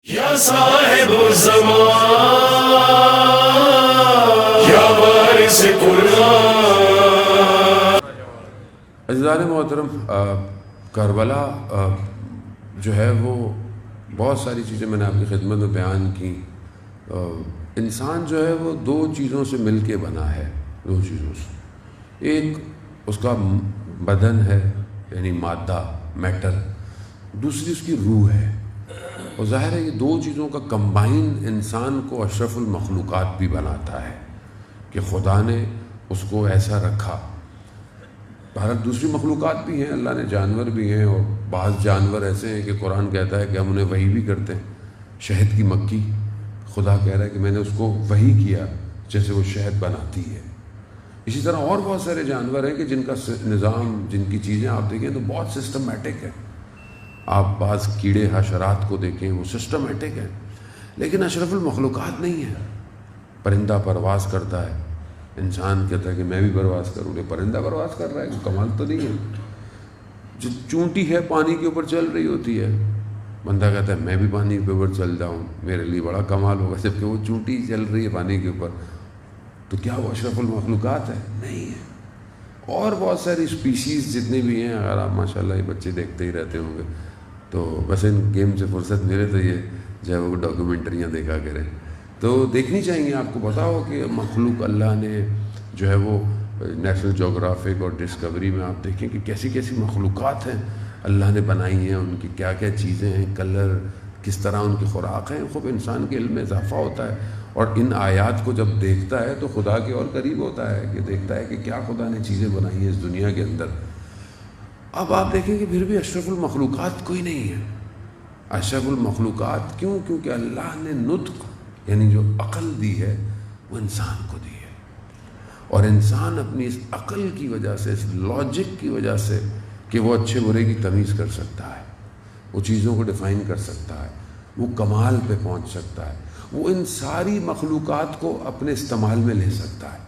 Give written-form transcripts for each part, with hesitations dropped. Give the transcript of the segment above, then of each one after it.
یا صاحب الزمان یا وارث قرآن۔ عزیزان محترم، کربلا جو ہے وہ بہت ساری چیزیں میں نے آپ کی خدمت میں بیان کی۔ انسان جو ہے وہ دو چیزوں سے مل کے بنا ہے، دو چیزوں سے۔ ایک اس کا بدن ہے یعنی مادہ، میٹر، دوسری اس کی روح ہے۔ اور ظاہر ہے یہ دو چیزوں کا کمبائن انسان کو اشرف المخلوقات بھی بناتا ہے کہ خدا نے اس کو ایسا رکھا۔ بہرحال دوسری مخلوقات بھی ہیں، اللہ نے جانور بھی ہیں، اور بعض جانور ایسے ہیں کہ قرآن کہتا ہے کہ ہم انہیں وحی بھی کرتے ہیں۔ شہد کی مکھی، خدا کہہ رہا ہے کہ میں نے اس کو وحی کیا جیسے وہ شہد بناتی ہے۔ اسی طرح اور بہت سارے جانور ہیں کہ جن کا نظام، جن کی چیزیں آپ دیکھیں تو بہت سسٹمیٹک ہے۔ آپ بعض کیڑے حشرات کو دیکھیں، وہ سسٹمیٹک ہے، لیکن اشرف المخلوقات نہیں ہے۔ پرندہ پرواز کرتا ہے، انسان کہتا ہے کہ میں بھی پرواز کروں گا، پرندہ پرواز کر رہا ہے، کوئی کمال تو نہیں ہے۔ جو چونٹی ہے پانی کے اوپر چل رہی ہوتی ہے، بندہ کہتا ہے میں بھی پانی کے اوپر چل جاؤں، میرے لیے بڑا کمال ہوگا، جبکہ وہ چونٹی چل رہی ہے پانی کے اوپر، تو کیا وہ اشرف المخلوقات ہے؟ نہیں ہے۔ اور بہت ساری اسپیشیز جتنے بھی ہیں، اگر آپ ماشاءاللہ یہ بچے دیکھتے ہی رہتے ہوں گے تو بس ان گیم سے فرصت ملے تو یہ جو ہے وہ ڈاکیومنٹریاں دیکھا کریں، تو دیکھنی چاہیے۔ آپ کو پتا ہو کہ مخلوق اللہ نے جو ہے وہ نیشنل جغرافک اور ڈسکوری میں آپ دیکھیں کہ کیسی کیسی مخلوقات ہیں اللہ نے بنائی ہیں، ان کی کیا کیا چیزیں ہیں، کلر کس طرح ان کی خوراک ہیں۔ خوب انسان کے علم میں اضافہ ہوتا ہے، اور ان آیات کو جب دیکھتا ہے تو خدا کے اور قریب ہوتا ہے، کہ دیکھتا ہے کہ کیا خدا نے چیزیں بنائی ہیں اس دنیا کے اندر۔ اب آپ دیکھیں کہ پھر بھی اشرف المخلوقات کوئی نہیں ہے۔ اشرف المخلوقات کیوں؟ کیونکہ اللہ نے نطق یعنی جو عقل دی ہے وہ انسان کو دی ہے، اور انسان اپنی اس عقل کی وجہ سے، اس لاجک کی وجہ سے کہ وہ اچھے برے کی تمیز کر سکتا ہے، وہ چیزوں کو ڈیفائن کر سکتا ہے، وہ کمال پہ پہنچ سکتا ہے، وہ ان ساری مخلوقات کو اپنے استعمال میں لے سکتا ہے۔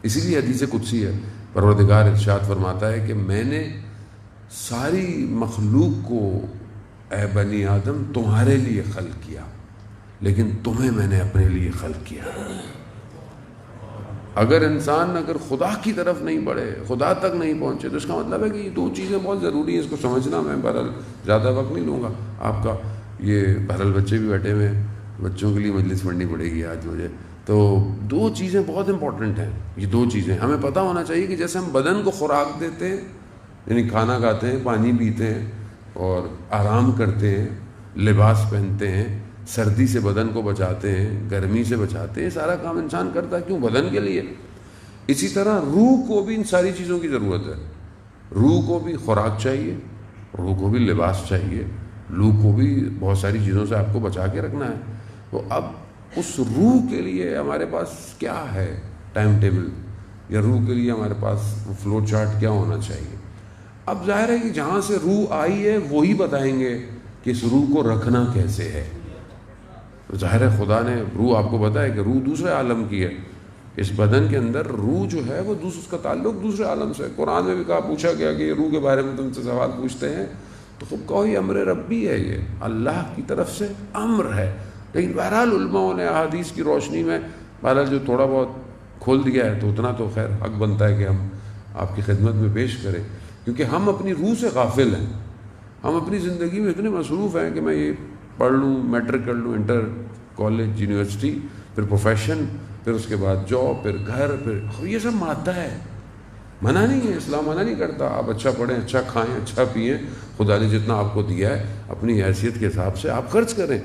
اسی لیے حدیث قدسی ہے، پروردگار ارشاد فرماتا ہے کہ میں نے ساری مخلوق کو اے بنی آدم تمہارے لیے خلق کیا، لیکن تمہیں میں نے اپنے لیے خلق کیا۔ اگر انسان خدا کی طرف نہیں بڑھے، خدا تک نہیں پہنچے، تو اس کا مطلب ہے کہ یہ دو چیزیں بہت ضروری ہیں، اس کو سمجھنا۔ میں بہرحال زیادہ وقت نہیں لوں گا آپ کا، یہ بہرحال بچے بھی بیٹھے ہوئے ہیں، بچوں کے لیے مجلس پڑھنی پڑے گی آج مجھے، تو دو چیزیں بہت امپورٹنٹ ہیں۔ یہ دو چیزیں ہمیں پتہ ہونا چاہیے کہ جیسے ہم بدن کو خوراک دیتے ہیں، یعنی کھانا کھاتے ہیں، پانی پیتے ہیں اور آرام کرتے ہیں، لباس پہنتے ہیں، سردی سے بدن کو بچاتے ہیں، گرمی سے بچاتے ہیں، سارا کام انسان کرتا ہے کیوں؟ بدن کے لیے۔ اسی طرح روح کو بھی ان ساری چیزوں کی ضرورت ہے۔ روح کو بھی خوراک چاہیے، روح کو بھی لباس چاہیے، روح کو بھی بہت ساری چیزوں سے آپ کو بچا کے رکھنا ہے۔ تو اب اس روح کے لیے ہمارے پاس کیا ہے ٹائم ٹیبل، یا روح کے لیے ہمارے پاس فلو چارٹ کیا ہونا چاہیے؟ اب ظاہر ہے کہ جہاں سے روح آئی ہے وہی بتائیں گے کہ اس روح کو رکھنا کیسے ہے۔ ظاہر ہے خدا نے روح آپ کو بتایا کہ روح دوسرے عالم کی ہے، اس بدن کے اندر روح جو ہے وہ اس کا تعلق دوسرے عالم سے ہے۔ قرآن میں بھی کہا، پوچھا گیا کہ یہ روح کے بارے میں تم سے سوال پوچھتے ہیں، تو خود کہو یہ امر ربی ہے، یہ اللہ کی طرف سے امر ہے۔ لیکن بہرحال علماء نے احادیث کی روشنی میں بہرحال جو تھوڑا بہت کھول دیا ہے، تو اتنا تو خیر حق بنتا ہے کہ ہم آپ کی خدمت میں پیش کریں، کیونکہ ہم اپنی روح سے غافل ہیں۔ ہم اپنی زندگی میں اتنے مصروف ہیں کہ میں یہ پڑھ لوں، میٹرک کر لوں، انٹر، کالج، یونیورسٹی، پھر پروفیشن، پھر اس کے بعد جاب، پھر گھر، پھر یہ سب مادہ ہے۔ منع نہیں ہے، اسلام منع نہیں کرتا، آپ اچھا پڑھیں، اچھا کھائیں، اچھا پئیں، خدا نے جتنا آپ کو دیا ہے اپنی حیثیت کے حساب سے آپ خرچ کریں۔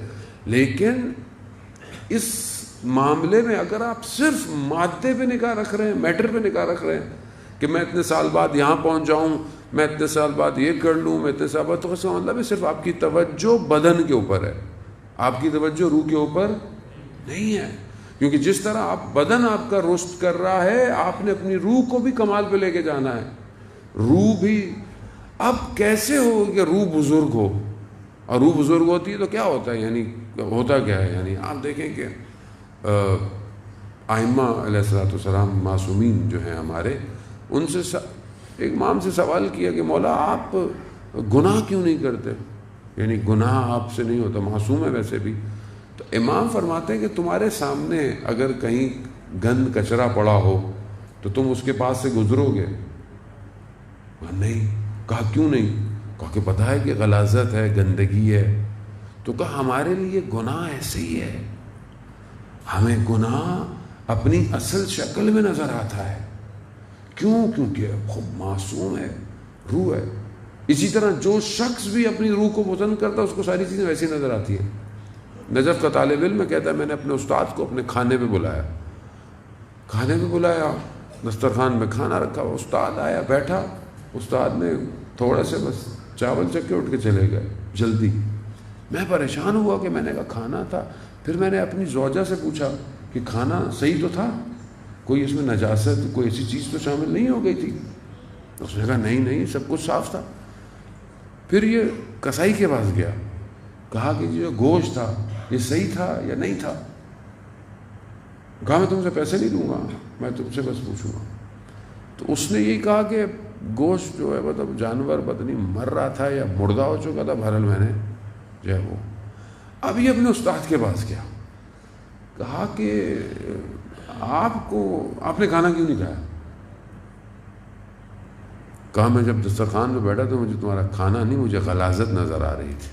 لیکن اس معاملے میں اگر آپ صرف مادے پہ نگاہ رکھ رہے ہیں، میٹر پہ نگاہ رکھ رہے ہیں کہ میں اتنے سال بعد یہاں پہنچ جاؤں، میں اتنے سال بعد یہ کر لوں، میں اتنے سال بعد، تو اس کا مطلب ہے صرف آپ کی توجہ بدن کے اوپر ہے، آپ کی توجہ روح کے اوپر نہیں ہے۔ کیونکہ جس طرح آپ بدن آپ کا رشد کر رہا ہے، آپ نے اپنی روح کو بھی کمال پہ لے کے جانا ہے۔ روح بھی اب کیسے ہو کہ روح بزرگ ہو، اور روح بزرگ ہوتی ہے تو کیا ہوتا ہے، یعنی ہوتا کیا ہے؟ یعنی آپ دیکھیں کہ ائمہ علیہ السلام معصومین جو ہیں ہمارے، ان سے ایک امام سے سوال کیا کہ مولا آپ گناہ کیوں نہیں کرتے؟ یعنی گناہ آپ سے نہیں ہوتا، معصوم ہے ویسے بھی. تو امام فرماتے ہیں کہ تمہارے سامنے اگر کہیں گند کچرا پڑا ہو تو تم اس کے پاس سے گزرو گے؟ نہیں. کہا کیوں نہیں؟ کہا کہ پتہ ہے کہ غلاظت ہے، گندگی ہے. تو کہا ہمارے لیے گناہ ایسے ہی ہے، ہمیں گناہ اپنی اصل شکل میں نظر آتا ہے. کیوں؟ کیونکہ خوب معصوم ہے، روح ہے. اسی طرح جو شخص بھی اپنی روح کو پسند کرتا ہے اس کو ساری چیزیں ویسی نظر آتی ہیں. نجف کا طالب علم کہتا ہے میں نے اپنے استاد کو اپنے کھانے پہ بلایا، دسترخوان میں کھانا رکھا، استاد آیا، بیٹھا. استاد نے تھوڑا سے بس چاول چکھ کے اٹھ کے چلے گئے جلدی. میں پریشان ہوا کہ میں نے کہا کھانا تھا. پھر میں نے اپنی زوجہ سے پوچھا کہ کھانا صحیح تو تھا، کوئی اس میں نجاست کوئی ایسی چیز تو شامل نہیں ہو گئی تھی؟ اس نے کہا نہیں سب کچھ صاف تھا. پھر یہ کسائی کے پاس گیا، کہا کہ جو گوشت تھا یہ صحیح تھا یا نہیں تھا؟ کہا میں تم سے پیسے نہیں دوں گا، میں تم سے بس پوچھوں گا. تو اس نے یہی کہا کہ گوشت جو ہے مطلب جانور پتہ نہیں مر رہا تھا یا مردہ ہو چکا تھا، بہرحال میں نے جو ہے وہ. اب یہ اپنے استاد کے پاس گیا، کہا کہ آپ نے کھانا کیوں نہیں کھایا؟ کہا میں جب دسترخوان پہ بیٹھا تو مجھے تمہارا کھانا نہیں، مجھے غلاظت نظر آ رہی تھی.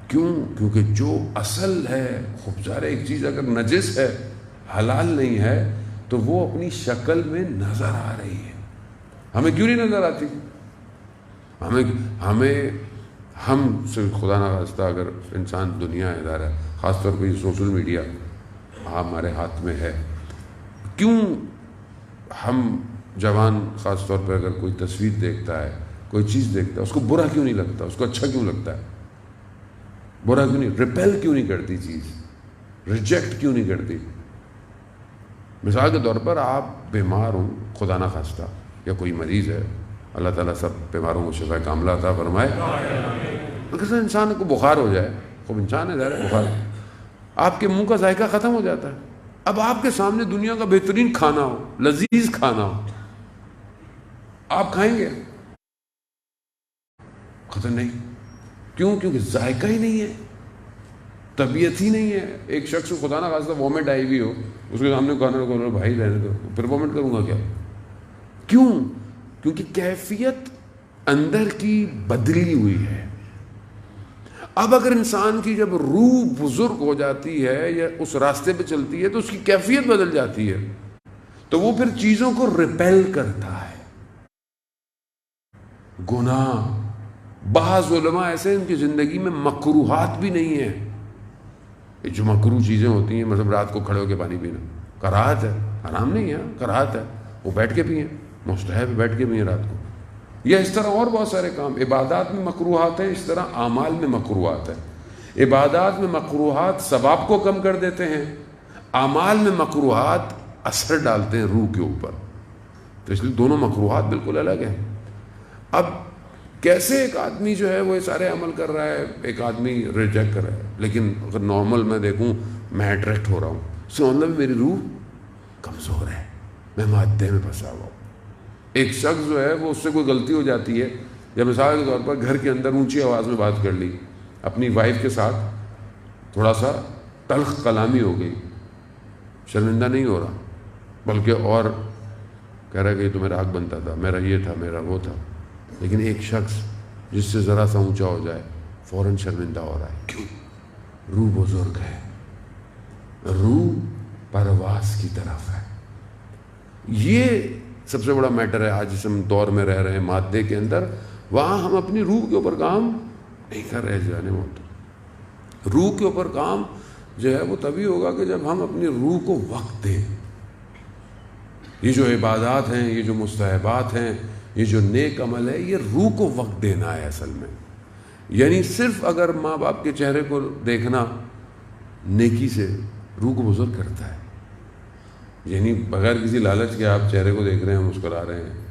کیوں؟ کیونکہ جو اصل ہے، خوب ظاہر ایک چیز اگر نجس ہے، حلال نہیں ہے، تو وہ اپنی شکل میں نظر آ رہی ہے. ہمیں کیوں نہیں نظر آتی؟ ہم صرف خدا نخواستہ اگر انسان دنیا ادارہ خاص طور پہ یہ سوشل میڈیا ہمارے ہاتھ میں ہے، کیوں ہم جوان خاص طور پہ اگر کوئی تصویر دیکھتا ہے، کوئی چیز دیکھتا ہے، اس کو برا کیوں نہیں لگتا، اس کو اچھا کیوں لگتا ہے؟ برا کیوں نہیں، ریپیل کیوں نہیں کرتی چیز، ریجیکٹ کیوں نہیں کرتی؟ مثال کے طور پر آپ بیمار ہوں خدا نخواستہ، یا کوئی مریض ہے، اللہ تعالیٰ سب بیماروں کو شفا کاملہ عطا فرمائے. اگر انسان کو بخار ہو جائے، خوب انسان ہے ظاہر بخار، آپ کے منہ کا ذائقہ ختم ہو جاتا ہے. اب آپ کے سامنے دنیا کا بہترین کھانا ہو، لذیذ کھانا ہو، آپ کھائیں گے؟ خطر نہیں. کیوں؟ کیونکہ ذائقہ ہی نہیں ہے، طبیعت ہی نہیں ہے. ایک شخص کو خدا نہ خاصہ وومٹ آئی ہوئی ہو، اس کے سامنے کھانا رکھو، بھائی رہنے دو، پھر وومٹ کروں گا کیا؟ کیوں؟ کیونکہ کیفیت اندر کی بدلی ہوئی ہے. اب اگر انسان کی جب روح بزرگ ہو جاتی ہے یا اس راستے پہ چلتی ہے تو اس کی کیفیت بدل جاتی ہے، تو وہ پھر چیزوں کو ریپیل کرتا ہے. گناہ، بعض علماء ایسے ہیں ان کی زندگی میں مکروہات بھی نہیں ہیں. جو مکروہ چیزیں ہوتی ہیں، مطلب رات کو کھڑے ہو کے پانی پینا کراہت ہے، حرام نہیں ہے، کراہت ہے، وہ بیٹھ کے پئیں، مستحب بیٹھ کے پئیں رات کو. یا اس طرح اور بہت سارے کام، عبادات میں مکروہات ہیں، اس طرح اعمال میں مکروہات ہیں. عبادات میں مکروہات ثواب کو کم کر دیتے ہیں، اعمال میں مکروہات اثر ڈالتے ہیں روح کے اوپر. تو اس لیے دونوں مکروہات بالکل الگ ہیں. اب کیسے ایک آدمی جو ہے وہ یہ سارے عمل کر رہا ہے، ایک آدمی ریجیکٹ کر رہا ہے، لیکن اگر نارمل میں دیکھوں میں اٹریکٹ ہو رہا ہوں، اس کا مطلب میری روح کمزور ہے، میں مادے میں پھنسا ہوا ہوں. ایک شخص جو ہے وہ اس سے کوئی غلطی ہو جاتی ہے، یا مثال کے طور پر گھر کے اندر اونچی آواز میں بات کر لی، اپنی وائف کے ساتھ تھوڑا سا تلخ کلامی ہو گئی، شرمندہ نہیں ہو رہا، بلکہ اور کہہ رہا ہے کہ یہ تو میرا حق بنتا تھا، میرا یہ تھا، میرا وہ تھا. لیکن ایک شخص جس سے ذرا سا اونچا ہو جائے فوراً شرمندہ ہو رہا ہے. کیوں؟ روح بزرگ ہے، روح پرواز کی طرف ہے. یہ سب سے بڑا میٹر ہے. آج جس ہم دور میں رہ رہے ہیں مادے کے اندر، وہاں ہم اپنی روح کے اوپر کام نہیں کر رہے. جانے موت، روح کے اوپر کام جو ہے وہ تبھی ہوگا کہ جب ہم اپنی روح کو وقت دیں. یہ جو عبادات ہیں، یہ جو مستحبات ہیں، یہ جو نیک عمل ہے، یہ روح کو وقت دینا ہے اصل میں. یعنی صرف اگر ماں باپ کے چہرے کو دیکھنا نیکی سے روح کو بزرگ کرتا ہے. یعنی بغیر کسی لالچ کے آپ چہرے کو دیکھ رہے ہیں، مسکرا رہے ہیں،